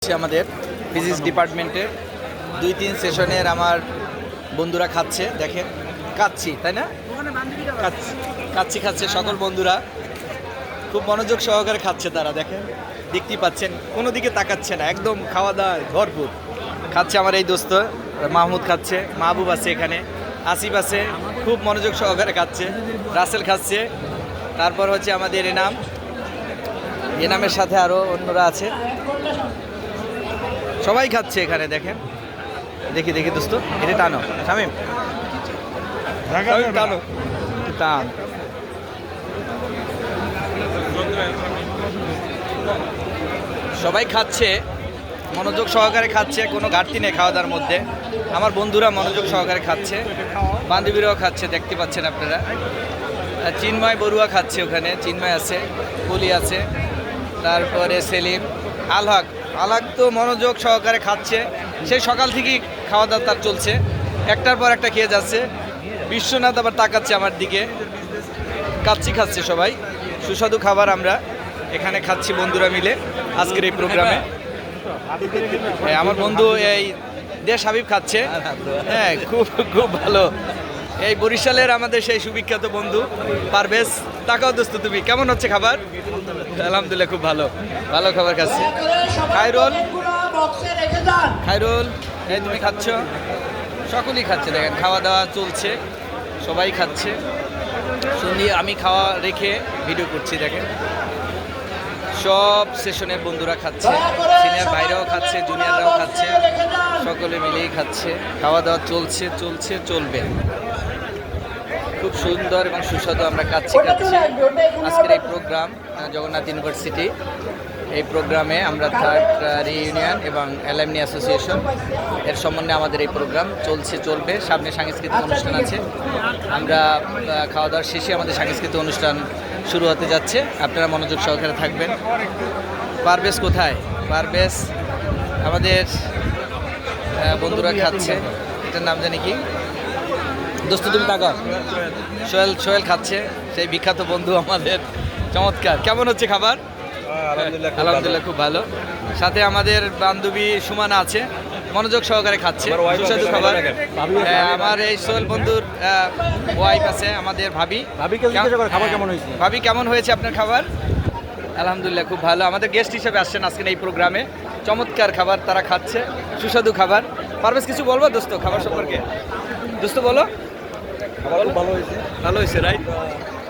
আমাদের ফিজিক্স ডিপার্টমেন্টের 2-3 সেশনের আমার বন্ধুরা খাচ্ছে, দেখেন কাচ্ছি, তাই না? খাচ্ছে সকল বন্ধুরা খুব মনোযোগ সহকারে খাচ্ছে, তারা দেখেন দেখতেই পাচ্ছেন, কোনো দিকে তাকাচ্ছে না, একদম খাওয়া দাওয়া ভরপুর খাচ্ছে। আমার এই দোস্ত মাহমুদ খাচ্ছে, মাহবুব আছে এখানে, আসিফ আছে, খুব মনোযোগ সহকারে খাচ্ছে, রাসেল খাচ্ছে, তারপর হচ্ছে আমাদের এনামের সাথে আরও অন্যরা আছে, সবাই খাচ্ছে এখানে দেখেন। দেখি দোস্ত, এটা টানো শামিম, টানো টান। সবাই খাচ্ছে, মনোযোগ সহকারে খাচ্ছে, কোনো ঘাটতি নেই খাওয়া দাওয়ার মধ্যে। আমার বন্ধুরা মনোযোগ সহকারে খাচ্ছে, বান্ধবীরাও খাচ্ছে, দেখতে পাচ্ছেন আপনারা। চিন্ময় বড়ুয়া খাচ্ছে, ওখানে চিন্ময় আছে, কলি আছে, তারপরে সেলিম, আলহাক তো মনোযোগ সহকারে খাচ্ছে, সেই সকাল থেকেই খাওয়া দাওয়া তার চলছে, একটার পর একটা খেয়ে যাচ্ছে। বিশ্বনাথ আবার তাকাচ্ছে আমার দিকে, খাচ্ছে সবাই, সুস্বাদু খাবার আমরা এখানে খাচ্ছি বন্ধুরা মিলে আজকের এই প্রোগ্রামে। আমার বন্ধু এই দেশ হাবিব খাচ্ছে, হ্যাঁ খুব ভালো। এই বরিশালের আমাদের সেই সুবিখ্যাত বন্ধু পারভেজ, তাকাও দোস্ত, তুমি কেমন হচ্ছে খাবার? আলহামদুলিল্লাহ খুব ভালো খাবার খাচ্ছে। খায়রুল, এই তুমি খাচ্ছ? সকলেই খাচ্ছে, দেখেন খাওয়া দাওয়া চলছে, সবাই খাচ্ছে। শুনি আমি খাওয়া রেখে ভিডিও করছি, দেখেন সব সেশনের বন্ধুরা খাচ্ছে, সিনিয়র ভাইরাও খাচ্ছে, জুনিয়ররাও খাচ্ছে, সকলে মিলেই খাচ্ছে। খাওয়া দাওয়া চলবে, খুব সুন্দর এবং সুস্বাদু আমরা খাচ্ছি। আজকের এই প্রোগ্রাম জগন্নাথ ইউনিভার্সিটি, এই প্রোগ্রামে আমরা থার্ড রিইউনিয়ন এবং অ্যালামনি অ্যাসোসিয়েশন এর সম্বন্ধে আমাদের এই প্রোগ্রাম চলবে। সামনে সাংস্কৃতিক অনুষ্ঠান আছে, আমরা খাওয়া দাওয়ার শেষে আমাদের সাংস্কৃতিক অনুষ্ঠান শুরু হতে যাচ্ছে, আপনারা মনোযোগ সহকারে থাকবেন। পারভেজ কোথায়? পারভেজ আমাদের বন্ধুরা খাচ্ছে, এটার নাম জানি কি দোস্ত, তুমি তাকাও। সোহেল খাচ্ছে, সেই বিখ্যাত বন্ধু আমাদের, চমৎকার। কেমন হচ্ছে খাবার? আলহামদুলিল্লাহ খুব ভালো। সাথে আমাদের বান্ধবী সুমানা আছে, মনোযোগ সহকারে খাচ্ছে, সুস্বাদু খাবার। আমার এই সোহেল বন্ধুর ওয়াইফ আছে, আমাদের ভাবি কেমন হয়েছে আপনার খাবার? আলহামদুলিল্লাহ খুব ভালো। আমাদের গেস্ট হিসেবে আসছেন আজকে এই প্রোগ্রামে, চমৎকার খাবার তারা খাচ্ছে, সুস্বাদু খাবার। পারভেজ কিছু বলবো দোস্ত খাবার সম্পর্কে? দোস্ত বলো। ভালো হয়েছে রাইট।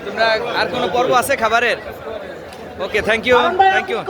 তোমরা আর কোনো পর্ব আছে খাবারের? ওকে, থ্যাংক ইউ।